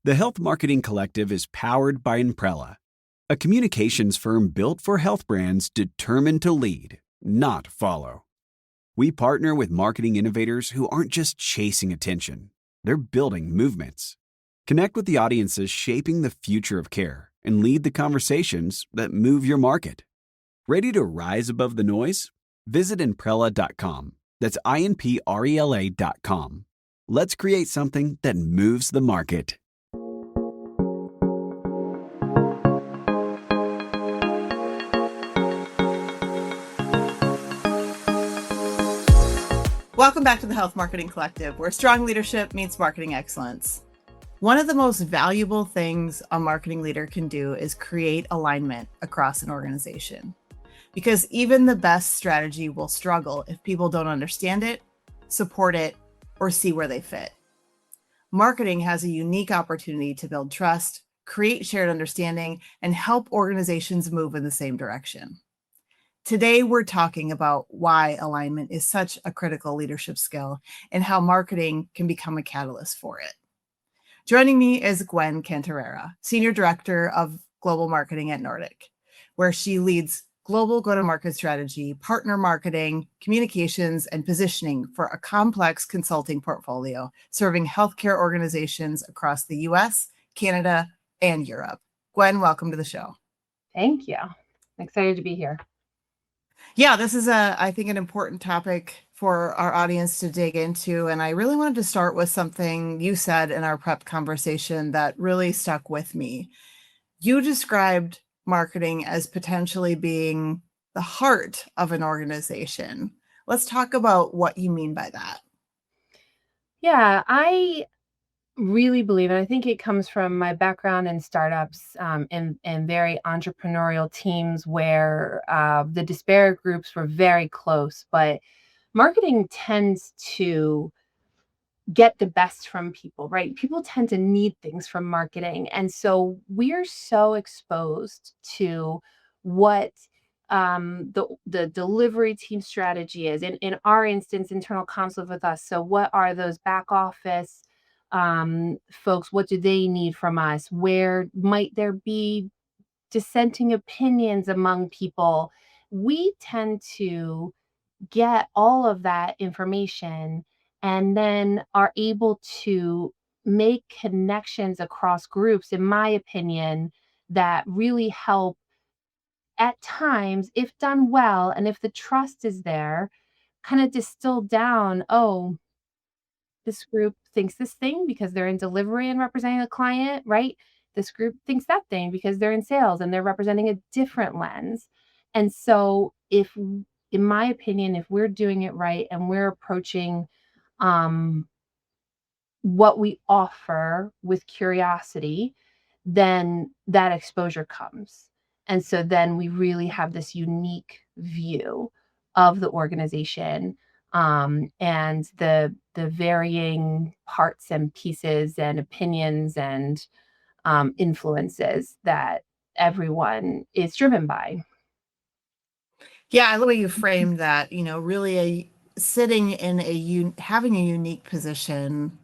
The Health Marketing Collective is powered by Imprella, a communications firm built for health brands determined to lead, not follow. We partner with marketing innovators who aren't just chasing attention, they're building movements. Connect with the audiences shaping the future of care and lead the conversations that move your market. Ready to rise above the noise? Visit Imprella.com. That's INPRELA.com. Let's create something that moves the market. Welcome back to the Health Marketing Collective, where strong leadership meets marketing excellence. One of the most valuable things a marketing leader can do is create alignment across an organization. Because even the best strategy will struggle if people don't understand it, support it, or see where they fit. Marketing has a unique opportunity to build trust, create shared understanding, and help organizations move in the same direction. Today, we're talking about why alignment is such a critical leadership skill and how marketing can become a catalyst for it. Joining me is Gwen Cantarera, Senior Director of Global Marketing at Nordic, where she leads global go-to-market strategy, partner marketing, communications, and positioning for a complex consulting portfolio serving healthcare organizations across the US, Canada, and Europe. Gwen, welcome to the show. Thank you. I'm excited to be here. Yeah, this is I think an important topic for our audience to dig into. And I really wanted to start with something you said in our prep conversation that really stuck with me. You described marketing as potentially being the heart of an organization. Let's talk about what you mean by that. Yeah, I really believe, and I think it comes from my background in startups and very entrepreneurial teams where the disparate groups were very close, but marketing tends to get the best from people, right? People tend to need things from marketing. And so we're so exposed to what the delivery team strategy is. In our instance, internal counsel with us. So what are those back office folks? What do they need from us? Where might there be dissenting opinions among people? We tend to get all of that information and then are able to make connections across groups, in my opinion, that really help at times, if done well, and if the trust is there, kind of distill down, oh, this group thinks this thing because they're in delivery and representing a client, right? This group thinks that thing because they're in sales and they're representing a different lens. And so if, in my opinion, if we're doing it right and we're approaching what we offer with curiosity, then that exposure comes. And so then we really have this unique view of the organization and the varying parts and pieces and opinions and influences that everyone is driven by. Yeah, I love the way you framed that, really sitting in having a unique position,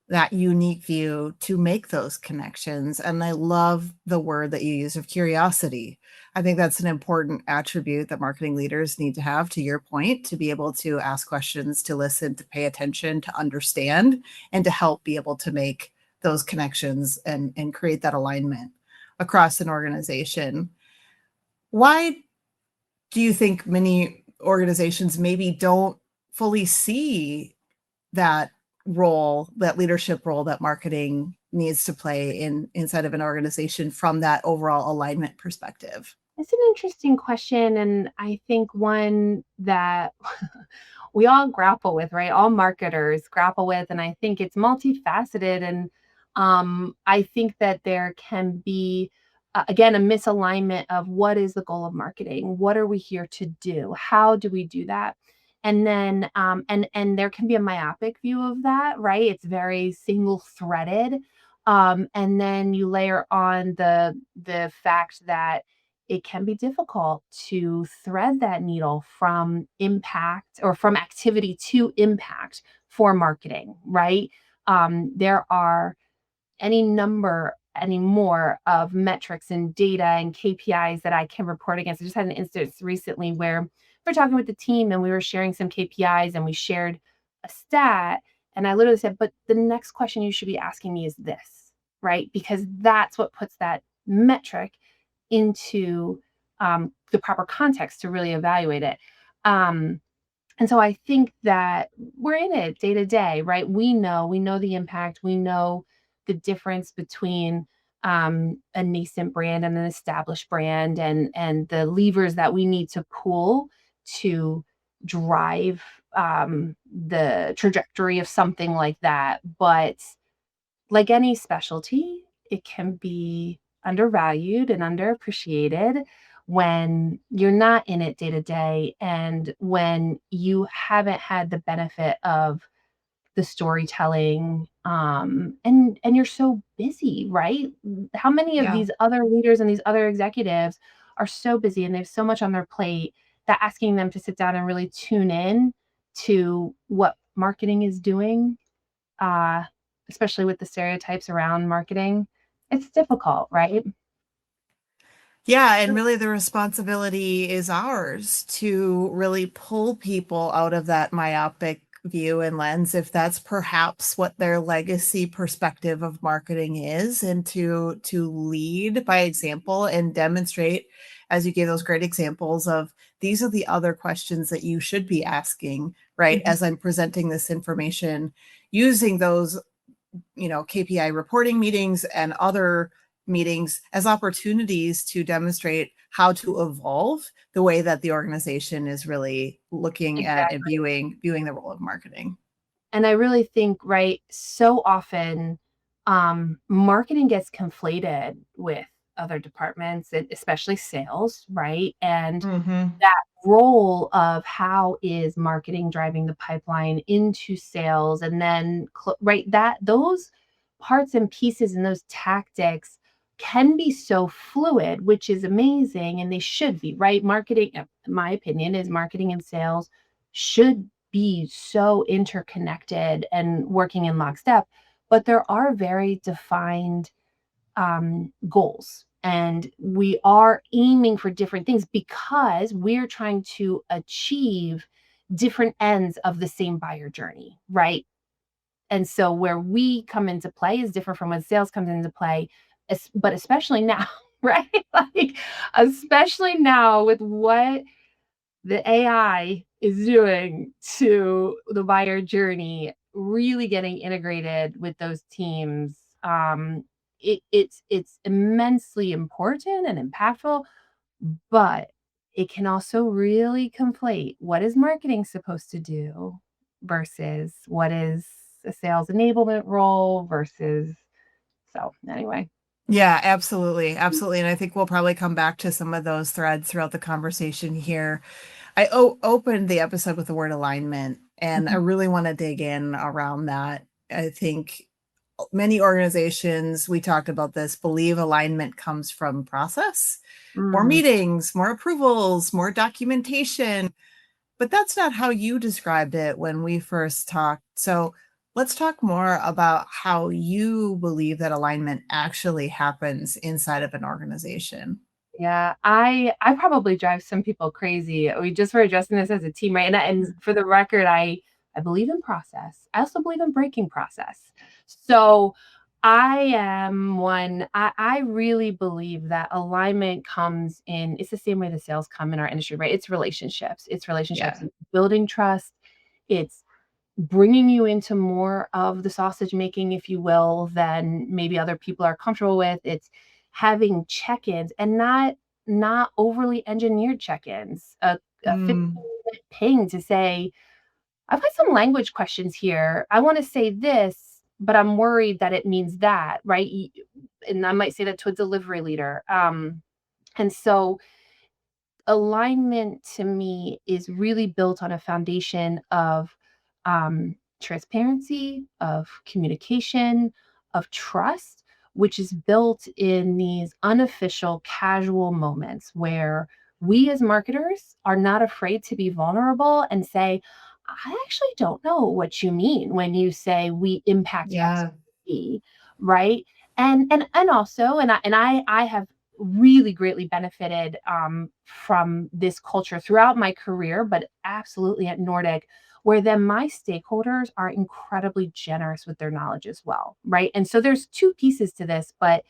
that unique view to make those connections. And I love the word that you use of curiosity. I think that's an important attribute that marketing leaders need to have, to your point, to be able to ask questions, to listen, to pay attention, to understand, and to help be able to make those connections and create that alignment across an organization. Why do you think many organizations maybe don't fully see that role, that leadership role that marketing needs to play inside of an organization from that overall alignment perspective? It's an interesting question. And I think one that we all grapple with, right? All marketers grapple with. And I think it's multifaceted. And I think that there can be, again, a misalignment of what is the goal of marketing? What are we here to do? How do we do that? And then, and there can be a myopic view of that, right? It's very single threaded. And then you layer on the fact that it can be difficult to thread that needle from impact or from activity to impact for marketing, right? There are any number anymore of metrics and data and KPIs that I can report against. I just had an instance recently where we're talking with the team and we were sharing some KPIs and we shared a stat. And I literally said, but the next question you should be asking me is this, right? Because that's what puts that metric into the proper context to really evaluate it. And so I think that we're in it day to day, right? We know the impact, we know the difference between a nascent brand and an established brand, and the levers that we need to pull to drive the trajectory of something like that. But like any specialty, it can be undervalued and underappreciated when you're not in it day to day and when you haven't had the benefit of the storytelling, and you're so busy, right? How many of Yeah. these other leaders and these other executives are so busy and they have so much on their plate that asking them to sit down and really tune in to what marketing is doing, uh, especially with the stereotypes around marketing, it's difficult, right? Yeah, and really the responsibility is ours to really pull people out of that myopic view and lens if that's perhaps what their legacy perspective of marketing is, and to lead by example and demonstrate, as you gave those great examples of, these are the other questions that you should be asking, right? Mhm. As I'm presenting this information, using those, KPI reporting meetings and other meetings as opportunities to demonstrate how to evolve the way that the organization is really looking at and Exactly. viewing the role of marketing. And I really think, right, so often marketing gets conflated with other departments, especially sales, right? And Hmm. that role of how is marketing driving the pipeline into sales, and then right, that those parts and pieces and those tactics can be so fluid, which is amazing, and they should be, right? Marketing, my opinion is, marketing and sales should be so interconnected and working in lockstep, but there are very defined goals. And we are aiming for different things because we're trying to achieve different ends of the same buyer journey, right? And so where we come into play is different from when sales comes into play, but especially now, right? Like, especially now with what the AI is doing to the buyer journey, really getting integrated with those teams. It's immensely important and impactful, but it can also really conflate what is marketing supposed to do versus what is a sales enablement role versus. So anyway. Yeah, absolutely. Absolutely. And I think we'll probably come back to some of those threads throughout the conversation here. I opened the episode with the word alignment, and I Mhm. really want to dig in around that. I think many organizations, we talked about this, believe alignment comes from process, more Mm. meetings, more approvals, more documentation. But that's not how you described it when we first talked. So let's talk more about how you believe that alignment actually happens inside of an organization. Yeah, I probably drive some people crazy. We just were addressing this as a team, right? And for the record, I believe in process. I also believe in breaking process. So I am one. I really believe that alignment comes in. It's the same way the sales come in our industry, right? It's relationships. It's relationships. Yeah. It's building trust. It's bringing you into more of the sausage making, if you will, than maybe other people are comfortable with. It's having check-ins and not overly engineered check-ins. A Mm, 15-minute ping to say, I've got some language questions here. I want to say this, but I'm worried that it means that, right? And I might say that to a delivery leader. And so alignment to me is really built on a foundation of transparency, of communication, of trust, which is built in these unofficial, casual moments where we as marketers are not afraid to be vulnerable and say, I actually don't know what you mean when you say we impact X, yeah. Y, Z. right? And also, I have really greatly benefited from this culture throughout my career, but absolutely at Nordic, where then my stakeholders are incredibly generous with their knowledge as well, right? And so there's two pieces to this, but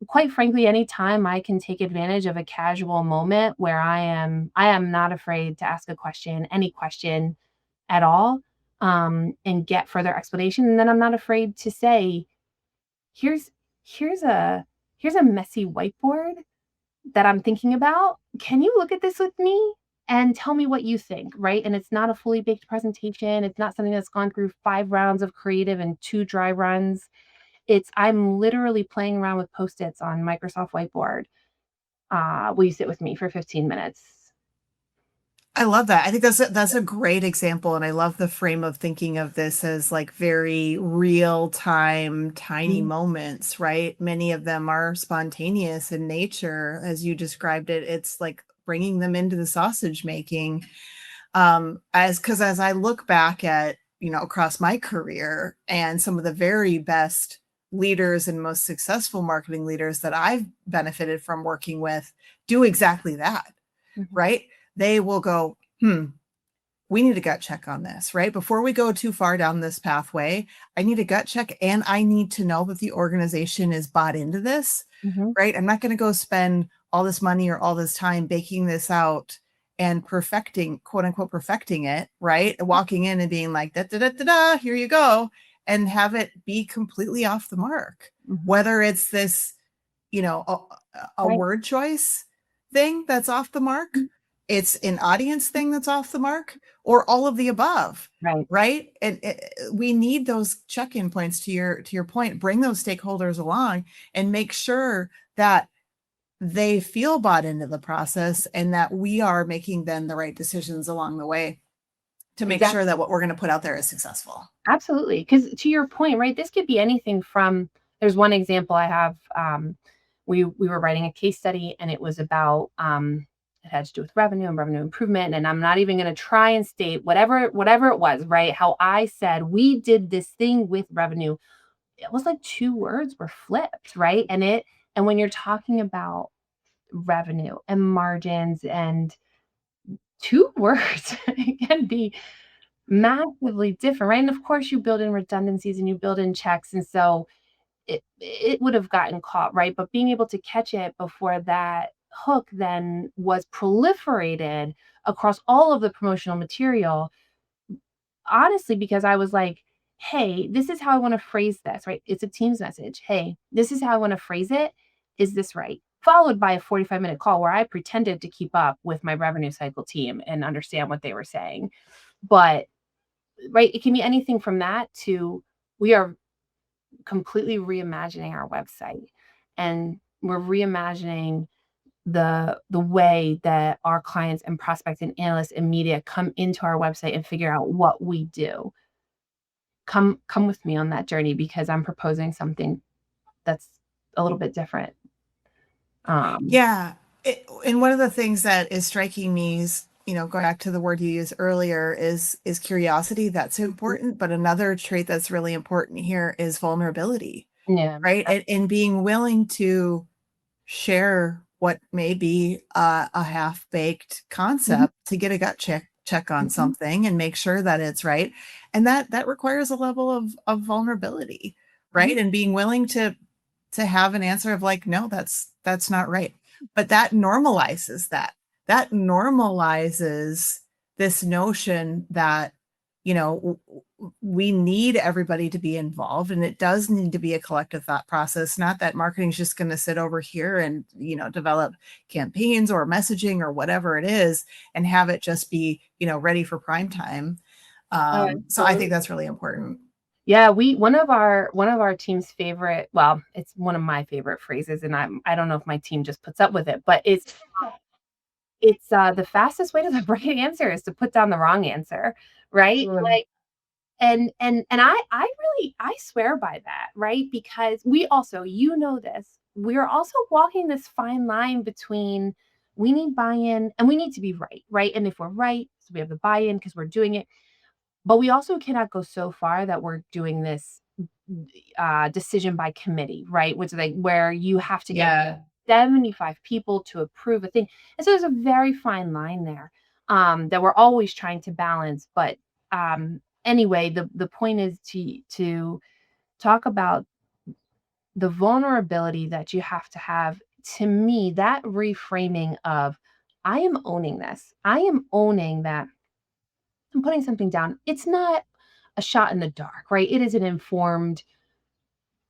quite frankly, anytime I can take advantage of a casual moment where I am not afraid to ask a question, any question at all, and get further explanation. And then I'm not afraid to say, here's here's a here's a messy whiteboard that I'm thinking about. Can you look at this with me and tell me what you think, right? And it's not a fully baked presentation. It's not something that's gone through 5 rounds of creative and 2 dry runs. It's I'm literally playing around with Post-its on Microsoft Whiteboard. Will you sit with me for 15 minutes? I love that. I think that's a great example, and I love the frame of thinking of this as like very real time, tiny Mm, moments, right? Many of them are spontaneous in nature, as you described it. It's like bringing them into the sausage making. As because as I look back at, across my career and some of the very best leaders and most successful marketing leaders that I've benefited from working with do exactly that, mhm. right? They will go, we need a gut check on this, right? Before we go too far down this pathway, I need a gut check and I need to know that the organization is bought into this, Mhm. right? I'm not going to go spend all this money or all this time baking this out and perfecting, quote unquote, perfecting it, right? Walking in and being like, da, da, da, da, da, here you go, and have it be completely off the mark. Mhm. Whether it's this, a Right. word choice thing that's off the mark, it's an audience thing that's off the mark, or all of the above, Right. right? And we need those check-in points, to your point. Bring those stakeholders along and make sure that they feel bought into the process and that we are making then the right decisions along the way to make sure Exactly. that what we're going to put out there is successful. Absolutely. Because to your point, right, this could be anything from there's one example I have, we were writing a case study, and it was about, it had to do with revenue and revenue improvement, and I'm not even gonna try and state whatever it was, right, how I said, "We did this thing with revenue." It was like 2 words were flipped, right? And when you're talking about revenue and margins and 2 words can be massively different, right? And of course, you build in redundancies and you build in checks, and so it would have gotten caught, right? But being able to catch it before that hook then was proliferated across all of the promotional material, honestly, because I was like, "Hey, this is how I wanna phrase this," right? It's a Teams message. "Hey, this is how I wanna phrase it. Is this right?" Followed by a 45-minute call where I pretended to keep up with my revenue cycle team and understand what they were saying. But right, it can be anything from that to we are completely reimagining our website, and we're reimagining the way that our clients and prospects and analysts and media come into our website and figure out what we do. Come with me on that journey because I'm proposing something that's a little bit different. Um, Yeah. And one of the things that is striking me is, going back to the word you used earlier is curiosity. That's important. But another trait that's really important here is vulnerability, yeah. right? And being willing to share what may be a half-baked Mhm, concept to get a gut check on mhm, something and make sure that it's right. And that requires a level of vulnerability, mhm. right? And being willing to have an answer of like, no, that's not right. But that normalizes that. That normalizes this notion that, we need everybody to be involved, and it does need to be a collective thought process. Not that marketing is just going to sit over here and, develop campaigns or messaging or whatever it is and have it just be, ready for prime time. So I think Absolutely. that's really important. Yeah, we one of our team's favorite, well, it's one of my favorite phrases, and I don't know if my team just puts up with it, but it's the fastest way to the right answer is to put down the wrong answer, right? Right. Like, and I really I swear by that, right? Because we also, you know this, we're also walking this fine line between we need buy-in and we need to be right, right? And if we're right, so we have the buy-in because we're doing it, but we also cannot go so far that we're doing this decision by committee, right? Which is like where you have to get Yeah. 75 people to approve a thing. And so there's a very fine line there that we're always trying to balance. But anyway, the point is to talk about the vulnerability that you have to have. To me, that reframing of, I am owning this. I am owning that I'm putting something down. It's not a shot in the dark, right? It is an informed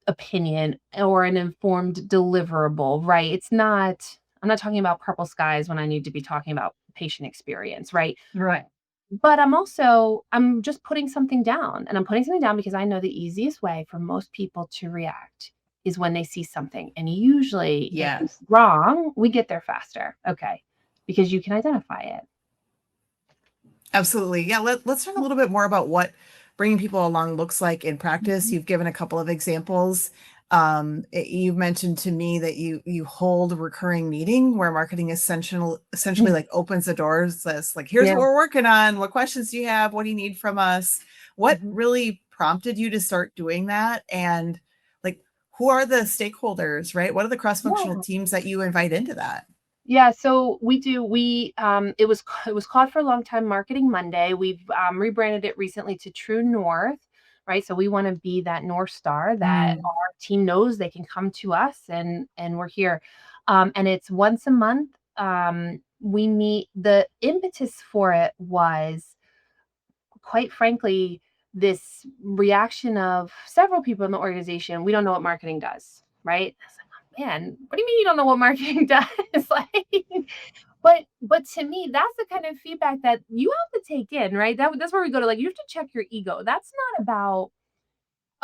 opinion or an informed deliverable, right? I'm not talking about purple skies when I need to be talking about patient experience, right? Right. But I'm just putting something down, and I'm putting something down because I know the easiest way for most people to react is when they see something. And usually if it's Yes. wrong, we get there faster. Okay. Because you can identify it. Absolutely. Yeah. Let's talk a little bit more about what bringing people along looks like in practice. Mhm. You've given a couple of examples. You mentioned to me that you hold a recurring meeting where marketing essentially like opens the doors, says like, here's what Yeah. we're working on. What questions do you have? What do you need from us? What Mhm. really prompted you to start doing that? And like, who are the stakeholders, right? What are the cross-functional Yeah. teams that you invite into that? Yeah, so it was called for a long time Marketing Monday. We've rebranded it recently to True North, right? So we want to be that North Star that Mm. our team knows they can come to us, and we're here. And it's once a month. We meet. The impetus for it was, quite frankly, this reaction of several people in the organization. We don't know what marketing does, right? I was like, oh, man, what do you mean you don't know what marketing does? Like, but to me, that's the kind of feedback that you have to take in, right? That's where we go to, like, you have to check your ego. That's not about,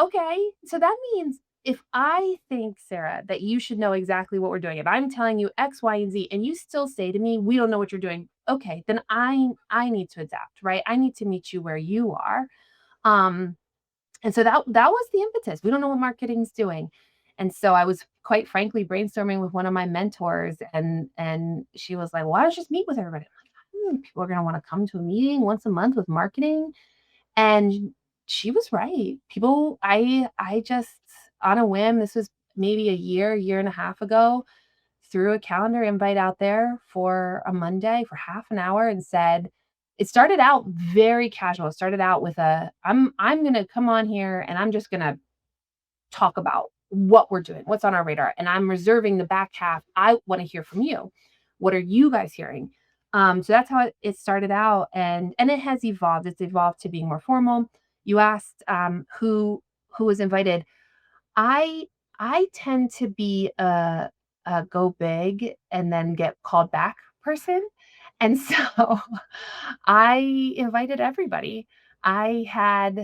okay, so that means if I think, Sarah, that you should know exactly what we're doing, if I'm telling you X, Y, and Z, and you still say to me, we don't know what you're doing, okay, then I need to adapt, right? I need to meet you where you are. Um, and so that was the impetus. We don't know what marketing's doing. And so I was, quite frankly, brainstorming with one of my mentors, and she was like, why don't you just meet with everybody? I'm like, people are gonna want to come to a meeting once a month with marketing. And she was right. People, I just, on a whim, this was maybe a year and a half ago, threw a calendar invite out there for a Monday for half an hour and said, it started out very casual. It started out with I'm gonna come on here and I'm just gonna talk about what we're doing, what's on our radar. And I'm reserving the back half. I want to hear from you. What are you guys hearing? So that's how it started out, and it has evolved. It's evolved to being more formal. You asked who was invited. I I tend to be a go big and then get called back person. And so I invited everybody. I'm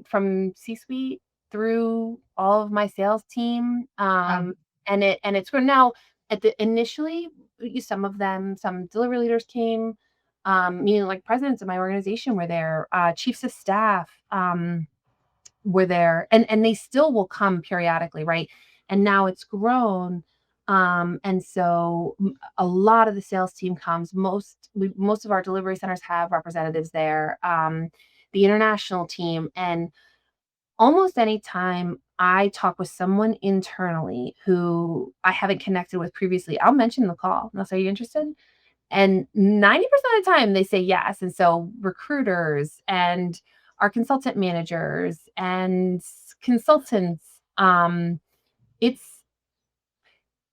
from C-suite through all of my sales team. And it's grown now. At the initially, some delivery leaders came, meaning like presidents of my organization were there, chiefs of staff, were there, and they still will come periodically, right? And now it's grown. And so a lot of the sales team comes. Most of our delivery centers have representatives there. The international team, and almost any time I talk with someone internally who I haven't connected with previously, I'll mention the call. And I'll say, are you interested? And 90% of the time they say yes. And so recruiters and our consultant managers and consultants, it's,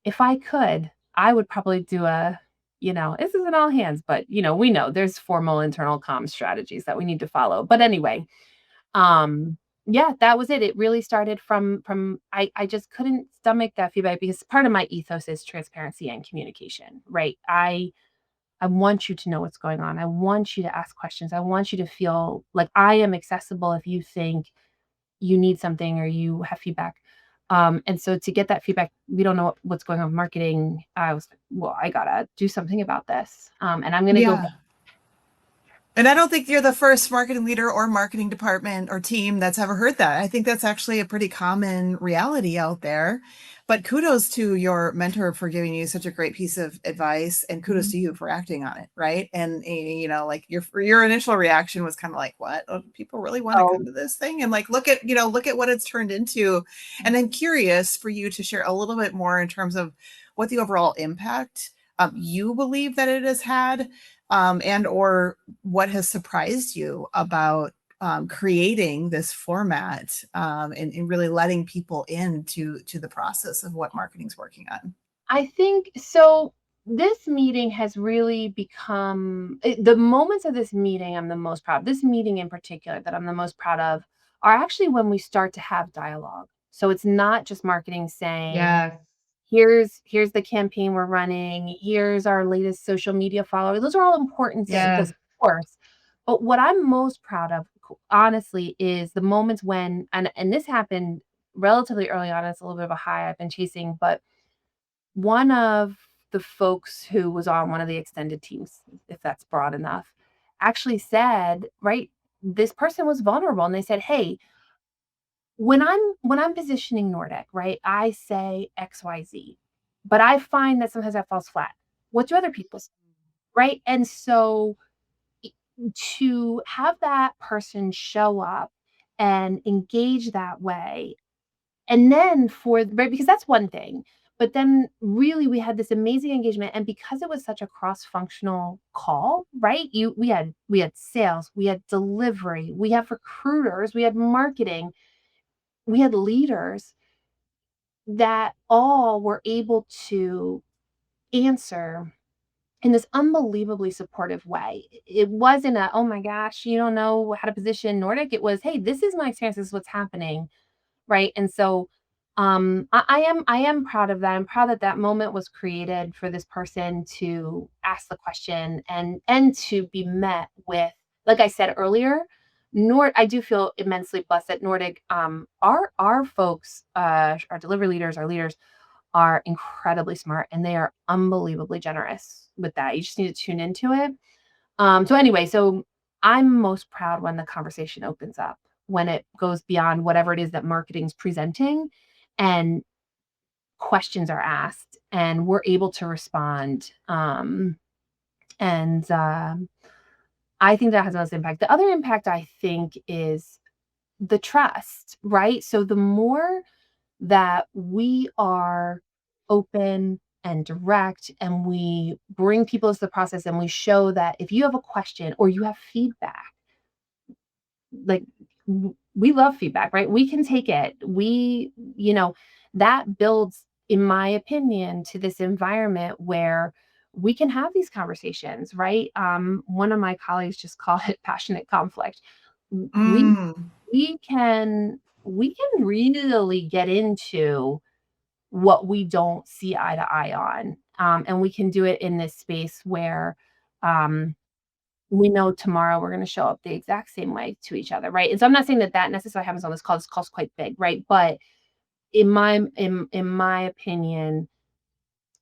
if I could, I would probably do this isn't all hands, but we know there's formal internal comm strategies that we need to follow. But anyway, um, yeah, that was it. It really started from I just couldn't stomach that feedback because part of my ethos is transparency and communication, right? I want you to know what's going on. I want you to ask questions. I want you to feel like I am accessible if you think you need something or you have feedback. And so to get that feedback, we don't know what's going on with marketing. I was like, well, I gotta do something about this. And I'm gonna go. Yeah. And I don't think you're the first marketing leader or marketing department or team that's ever heard that. I think that's actually a pretty common reality out there. But kudos to your mentor for giving you such a great piece of advice, and kudos Mhm. to you for acting on it, right? And like your initial reaction was kind of like, "What? Oh, people really want to come Oh, to this thing?" And like, look at what it's turned into. And I'm curious for you to share a little bit more in terms of what the overall impact you believe that it has had, and or what has surprised you about creating this format, and really letting people into the process of what marketing's working on. I think so. This meeting has really become the moments of this meeting I'm the most proud of. This meeting in particular that I'm the most proud of are actually when we start to have dialogue. So it's not just marketing saying, Yes. here's the campaign we're running, here's our latest social media follower. Those are all important things, Yes. of course. But what I'm most proud of, honestly, is the moments when, and this happened relatively early on. It's a little bit of a high I've been chasing, but one of the folks who was on one of the extended teams, if that's broad enough, actually said, right, this person was vulnerable and they said, "Hey, when I'm positioning Nordic, right, I say XYZ, but I find that sometimes that falls flat. What do other people say?" Right? And so e to have that person show up and engage that way, and then for right, because that's one thing, but then really we had this amazing engagement, and because it was such a cross-functional call, right? We had sales, we had delivery, we have recruiters, we had marketing, we had leaders that all were able to answer in this unbelievably supportive way. It wasn't a, "Oh my gosh, you don't know how to position Nordic." It was, "Hey, this is my experience, this is what's happening." Right? And so, I am proud of that. I'm proud that that moment was created for this person to ask the question and to be met with, like I said earlier, I do feel immensely blessed that Nordic, our folks, our delivery leaders, our leaders are incredibly smart and they are unbelievably generous with that. You just need to tune into it. So anyway, so I'm most proud when the conversation opens up, when it goes beyond whatever it is that marketing's presenting and questions are asked and we're able to respond. And I think that has the most impact. The other impact I think is the trust, right? So the more that we are open and direct and we bring people into the process and we show that if you have a question or you have feedback, like we love feedback, right? We can take it. That builds, in my opinion, to this environment where we can have these conversations, right? One of my colleagues just called it passionate conflict. We Mm. we can really get into what we don't see eye to eye on, and we can do it in this space where um, we know tomorrow we're gonna show up the exact same way to each other, right? And so I'm not saying that that necessarily happens on this call. This call's quite big, right? But in my opinion,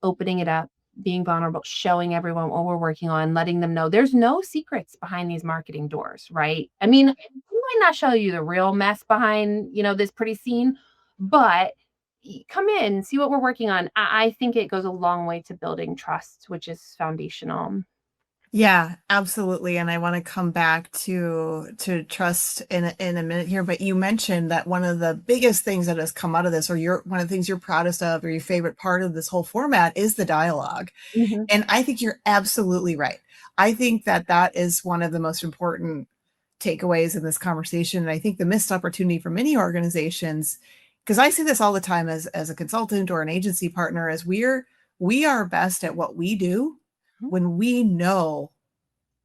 opening it up, being vulnerable, showing everyone what we're working on, letting them know there's no secrets behind these marketing doors, right? I mean, we might not show you the real mess behind, this pretty scene, but come in, see what we're working on. I think it goes a long way to building trust, which is foundational. Yeah, absolutely. And I want to come back to trust in a minute here. But you mentioned that one of the biggest things that has come out of this, or one of the things you're proudest of, or your favorite part of this whole format, is the dialogue. Mhm. And I think you're absolutely right. I think that that is one of the most important takeaways in this conversation. And I think the missed opportunity for many organizations, because I see this all the time as a consultant or an agency partner, is we are best at what we do Mhm. when we know,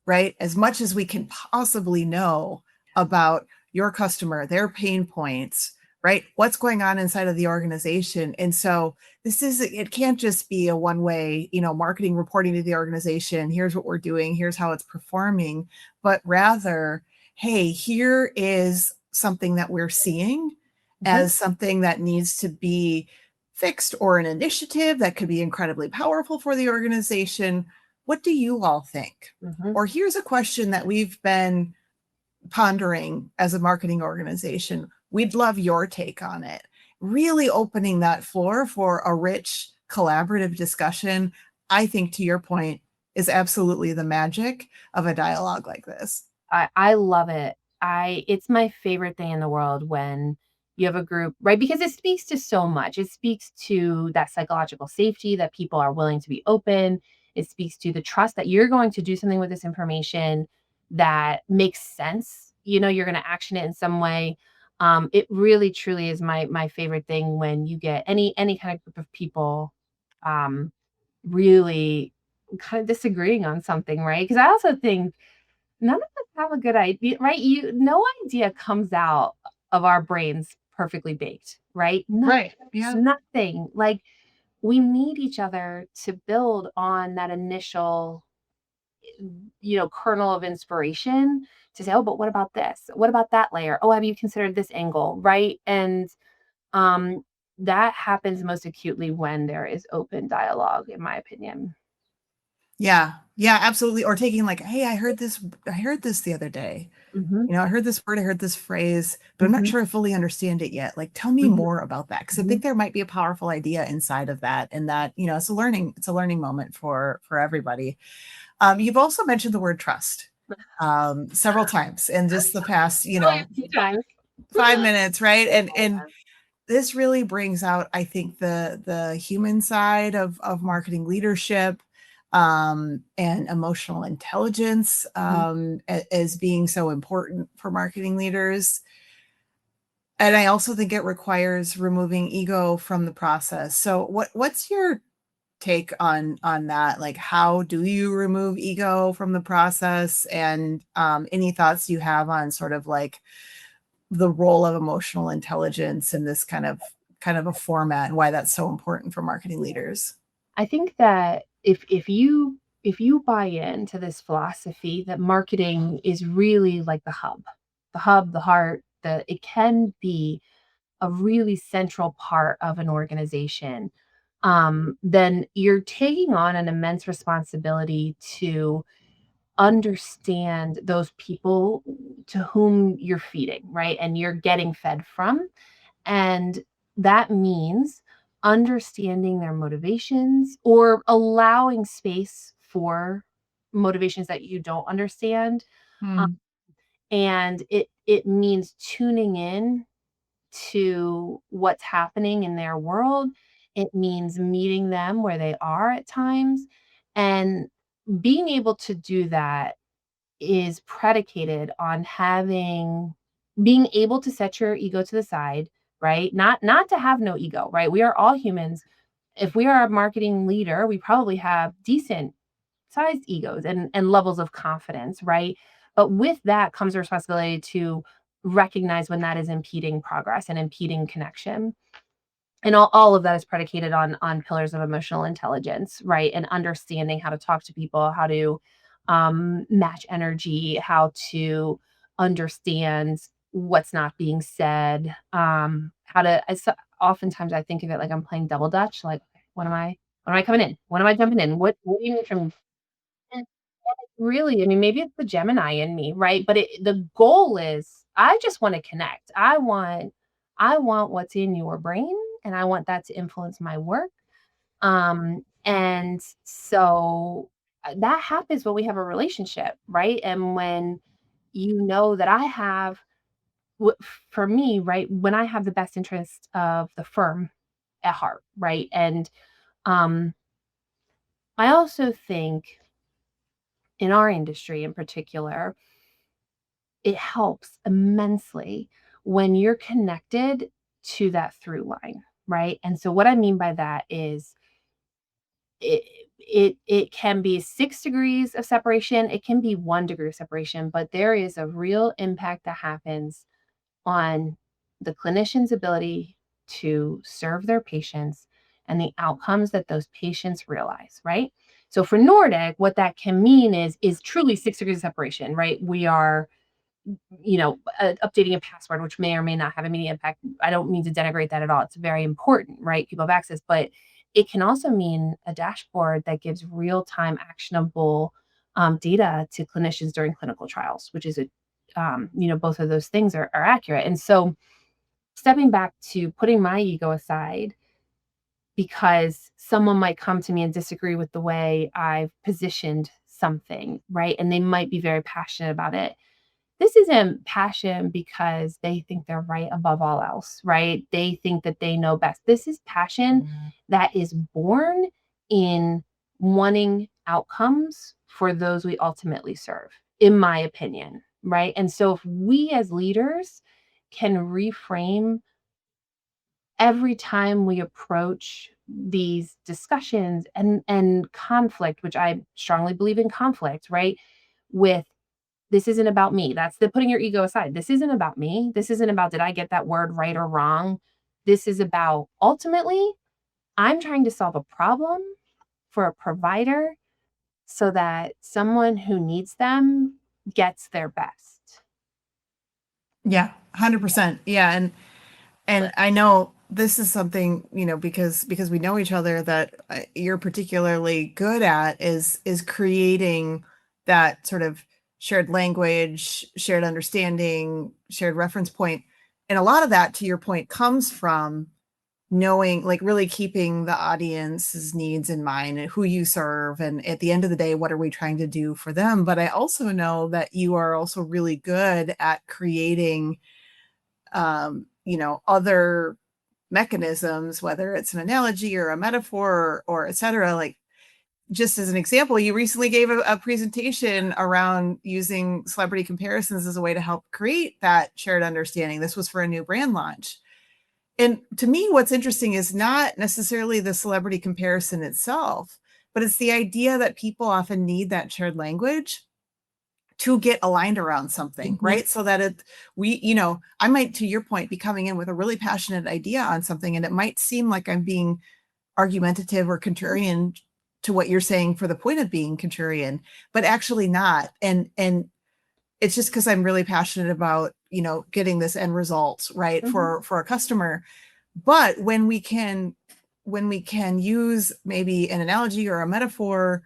right, as much as we can possibly know about your customer, their pain points, right? What's going on inside of the organization. And so it can't just be a one way, marketing reporting to the organization. Here's what we're doing. Here's how it's performing. But rather, hey, here is something that we're seeing Mhm. as something that needs to be fixed, or an initiative that could be incredibly powerful for the organization. what do you all think? Or here's a question that we've been pondering as a marketing organization. We'd love your take on it. Really opening that floor for a rich collaborative discussion, I think, to your point, is absolutely the magic of a dialogue like this. I love it. It's my favorite thing in the world when you have a group, right? Because it speaks to so much. It speaks to that psychological safety that people are willing to be open. It speaks to the trust that you're going to do something with this information that makes sense. You're going to action it in some way. It really truly is my favorite thing when you get any kind of group of people um really kind of disagreeing on something, right? Because I also think none of us have a good idea, right? No idea comes out of our brains perfectly baked, right? Right. Yeah. Nothing. Like, we need each other to build on that initial, kernel of inspiration to say, oh, but what about this? What about that layer? Oh, have you considered this angle? Right. And um that happens most acutely when there is open dialogue, in my opinion. Yeah. Yeah, absolutely. Or taking like, hey, I heard this the other day. Hmm. I heard this word, I heard this phrase, but I'm not Hmm. sure I fully understand it yet. Like, tell me Hmm. more about that. Cause I Hmm. think there might be a powerful idea inside of that. And that, it's a learning moment for everybody. You've also mentioned the word trust several times in just the past, Only a few times. 5 minutes, right? And this really brings out, I think, the human side of marketing leadership, and emotional intelligence, as being so important for marketing leaders. And I also think it requires removing ego from the process. So what's your take on that? Like, how do you remove ego from the process? And any thoughts you have on sort of like the role of emotional intelligence in this kind of a format, and why that's so important for marketing leaders? I think that if you buy into this philosophy that marketing is really like the heart, it can be a really central part of an organization, then you're taking on an immense responsibility to understand those people to whom you're feeding, right? And you're getting fed from. And that means understanding their motivations or allowing space for motivations that you don't understand. Um, Hmm. and it means tuning in to what's happening in their world. It means meeting them where they are at times. And being able to do that is predicated on being able to set your ego to the side, right? Not to have no ego, right? We are all humans. If we are a marketing leader, we probably have decent sized egos and levels of confidence, right? But with that comes a responsibility to recognize when that is impeding progress and impeding connection. And all of that is predicated on pillars of emotional intelligence, right? And understanding how to talk to people, how to match energy, how to understand what's not being said, how to oftentimes I think of it like I'm playing double dutch, like when am I coming in, when am I jumping in, what do you need from me? And really, I mean, maybe it's the Gemini in me, right? But the goal is I just want to connect. I want what's in your brain, and I want that to influence my work. And so that happens when we have a relationship, right? And when you know that I have for me, right, when I have the best interest of the firm at heart, right? And um I also think in our industry in particular, it helps immensely when you're connected to that through line, right? And so what I mean by that is it it can be 6 degrees of separation, it can be 1 degree of separation, but there is a real impact that happens on the clinician's ability to serve their patients and the outcomes that those patients realize, right? So for Nordic, what that can mean is truly 6 degrees of separation, right? We are updating a password, which may or may not have immediate impact. I don't mean to denigrate that at all. It's very important, right? People have access, but It can also mean a dashboard that gives real-time actionable data to clinicians during clinical trials, which is both of those things are accurate. And so stepping back to putting my ego aside, because someone might come to me and disagree with the way I've positioned something, right? And they might be very passionate about it. This isn't passion because they think they're right above all else, right? They think that they know best. This is passion that is born in wanting outcomes for those we ultimately serve, in my opinion, right? And so if we as leaders can reframe every time we approach these discussions and conflict, which I strongly believe in conflict, right? With this isn't about me. That's the putting your ego aside. This isn't about me. This isn't about did I get that word right or wrong. This is about ultimately, I'm trying to solve a problem for a provider so that someone who needs them gets their best. Yeah, 100%. Yeah, and I know this is something, because we know each other, that you're particularly good at is creating that sort of shared language, shared understanding, shared reference point. And a lot of that, to your point, comes from knowing, like, really keeping the audience's needs in mind and who you serve. And at the end of the day, what are we trying to do for them? But I also know that you are also really good at creating other mechanisms, whether it's an analogy or a metaphor or et cetera. Like, just as an example, you recently gave a presentation around using celebrity comparisons as a way to help create that shared understanding. This was for a new brand launch. And to me, what's interesting is not necessarily the celebrity comparison itself, but it's the idea that people often need that shared language to get aligned around something, right? So that I might, to your point, be coming in with a really passionate idea on something, and it might seem like I'm being argumentative or contrarian to what you're saying for the point of being contrarian, but actually not. And it's just because I'm really passionate about, getting this end result right for a customer. But when we can use maybe an analogy or a metaphor,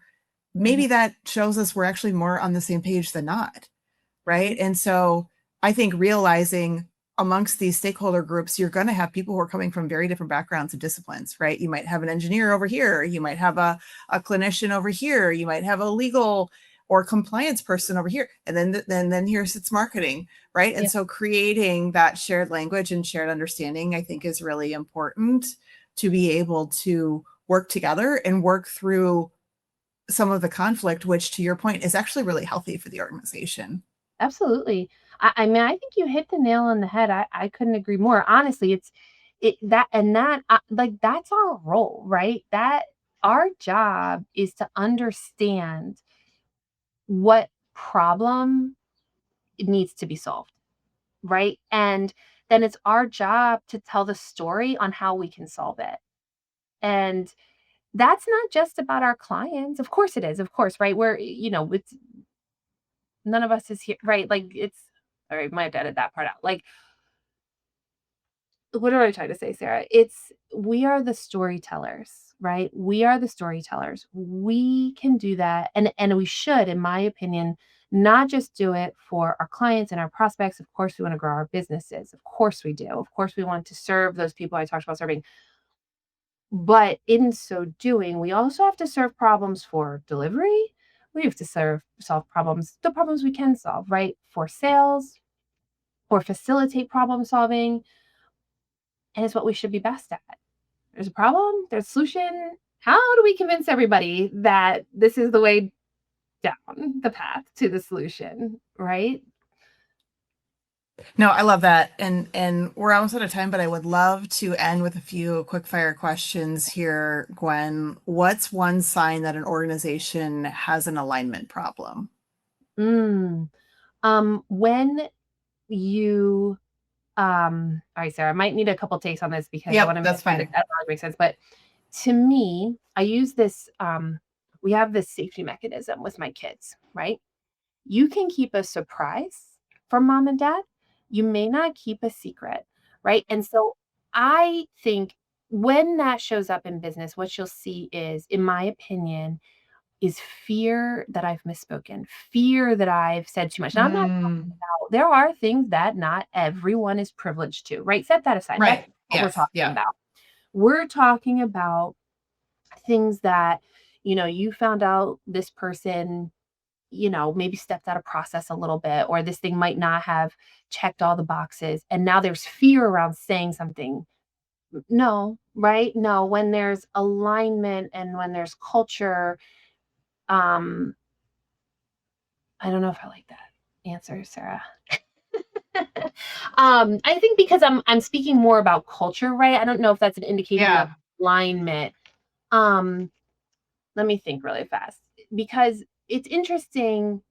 maybe that shows us we're actually more on the same page than not, right? And so I think realizing amongst these stakeholder groups, you're going to have people who are coming from very different backgrounds and disciplines, right? You might have an engineer over here, you might have a clinician over here, you might have a legal or compliance person over here, and then here sits marketing, right? And so creating that shared language and shared understanding, I think, is really important to be able to work together and work through some of the conflict, which, to your point, is actually really healthy for the organization. Absolutely. I mean, I think you hit the nail on the head. I couldn't agree more. Honestly, that's our role, right? That our job is to understand what problem needs to be solved, right? And then it's our job to tell the story on how we can solve it. And that's not just about our clients. Of course it is. Of course, right? It's none of us is here, right? Like it's all right, might have to edit that part out. Like, what am I trying to say, Sarah? It's we are the storytellers, right? We are the storytellers. We can do that, and we should, in my opinion, not just do it for our clients and our prospects. Of course, we want to grow our businesses. Of course, we do. Of course, we want to serve those people I talked about serving. But in so doing, we also have to serve problems for delivery. We have to solve problems, the problems we can solve, right? For sales, or facilitate problem solving. And it's what we should be best at. There's a problem, there's a solution. How do we convince everybody that this is the way down the path to the solution, right? No, I love that. And we're almost out of time, but I would love to end with a few quick fire questions here, Gwen. What's one sign that an organization has an alignment problem? When you all right, Sarah, I might need a couple takes on this because I want to that's fine. That makes sense. But to me, I use this, we have this safety mechanism with my kids, right? You can keep a surprise from mom and dad. You may not keep a secret, right? And so I think when that shows up in business, what you'll see is, in my opinion, is fear that I've misspoken, fear that I've said too much. Now, I'm not talking Mm, about, there are things that not everyone is privileged to, right? Set that aside. That's right. what we're Yes. talking Yeah. about. We're talking about things that, you found out this person, maybe stepped out of process a little bit, or this thing might not have checked all the boxes. And now there's fear around saying something. No, right? No, when there's alignment and when there's culture, um, I don't know if I like that answer, Sarah. I think because I'm speaking more about culture, right? I don't know if that's an indication of Yeah. alignment. Um, Let me think really fast because it's interesting.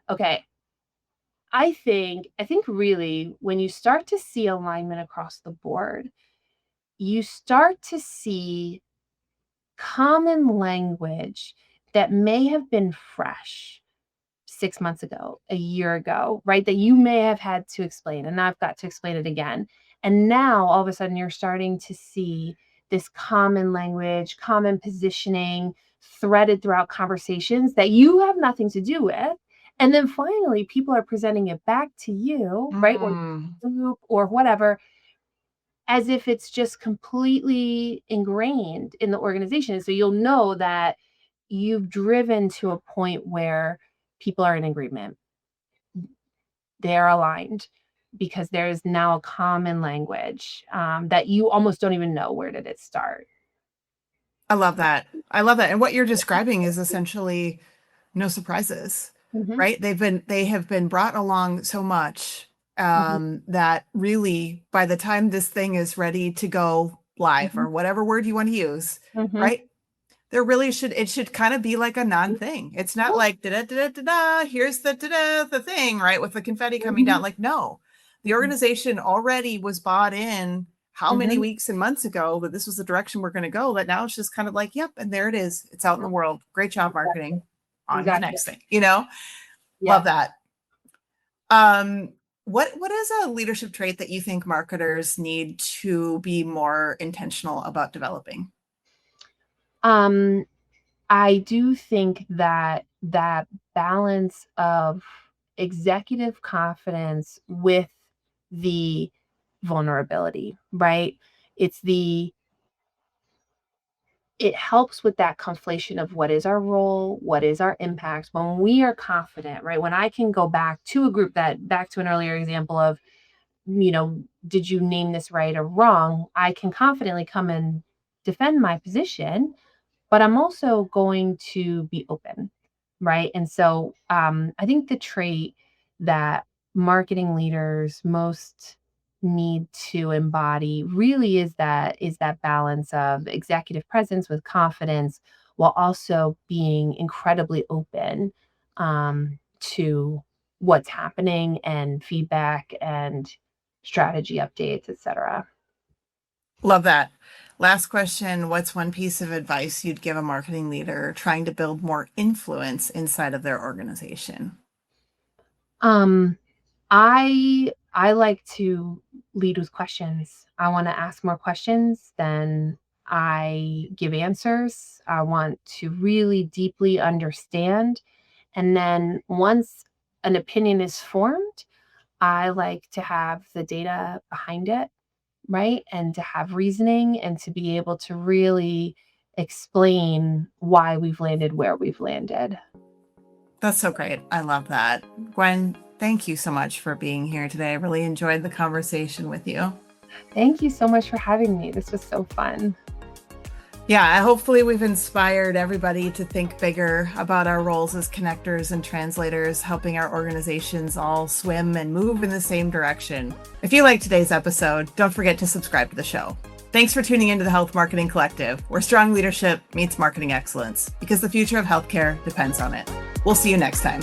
Okay, I think really when you start to see alignment across the board, you start to see common language that may have been fresh 6 months ago, a year ago, right? That you may have had to explain, and I've got to explain it again. And now all of a sudden you're starting to see this common language, common positioning threaded throughout conversations that you have nothing to do with. And then finally, people are presenting it back to you, right? Or Mm. group or whatever, as if it's just completely ingrained in the organization. So you'll know that you've driven to a point where people are in agreement. They're aligned because there's now a common language that you almost don't even know where did it start. I love that. I love that. And what you're describing is essentially no surprises, Mhm, right? They have been brought along so much mhm, that really by the time this thing is ready to go live mhm, or whatever word you want to use, mhm. right? There really should kind of be like a non-thing. It's not Yeah, like da da da da da. Here's the da da the thing, right? With the confetti coming down. mhm, Like no, the mhm, organization already was bought in how many mhm. weeks and months ago that this was the direction we're going to go. That now it's just kind of like, yep, and there it is. It's out in the world. Great job marketing. On to the Exactly. next thing. You know, love Yeah. that. Um, what is a leadership trait that you think marketers need to be more intentional about developing? Um, I do think that that balance of executive confidence with the vulnerability, right? It's the it helps with that conflation of what is our role, what is our impact. When we are confident, right? When I can go back to a group that back to an earlier example of, did you name this right or wrong? I can confidently come and defend my position, but I'm also going to be open, right? And so I think the trait that marketing leaders most need to embody really is that balance of executive presence with confidence while also being incredibly open to what's happening and feedback and strategy updates, etc. Love that. Last question. What's one piece of advice you'd give a marketing leader trying to build more influence inside of their organization? Um, I like to lead with questions. I want to ask more questions than I give answers. I want to really deeply understand. And then once an opinion is formed, I like to have the data behind it, right? And to have reasoning and to be able to really explain why we've landed where we've landed. That's so great. I love that. Gwen, thank you so much for being here today. I really enjoyed the conversation with you. Thank you so much for having me. This was so fun. Yeah, hopefully we've inspired everybody to think bigger about our roles as connectors and translators, helping our organizations all swim and move in the same direction. If you liked today's episode, don't forget to subscribe to the show. Thanks for tuning into the Health Marketing Collective, where strong leadership meets marketing excellence, because the future of healthcare depends on it. We'll see you next time.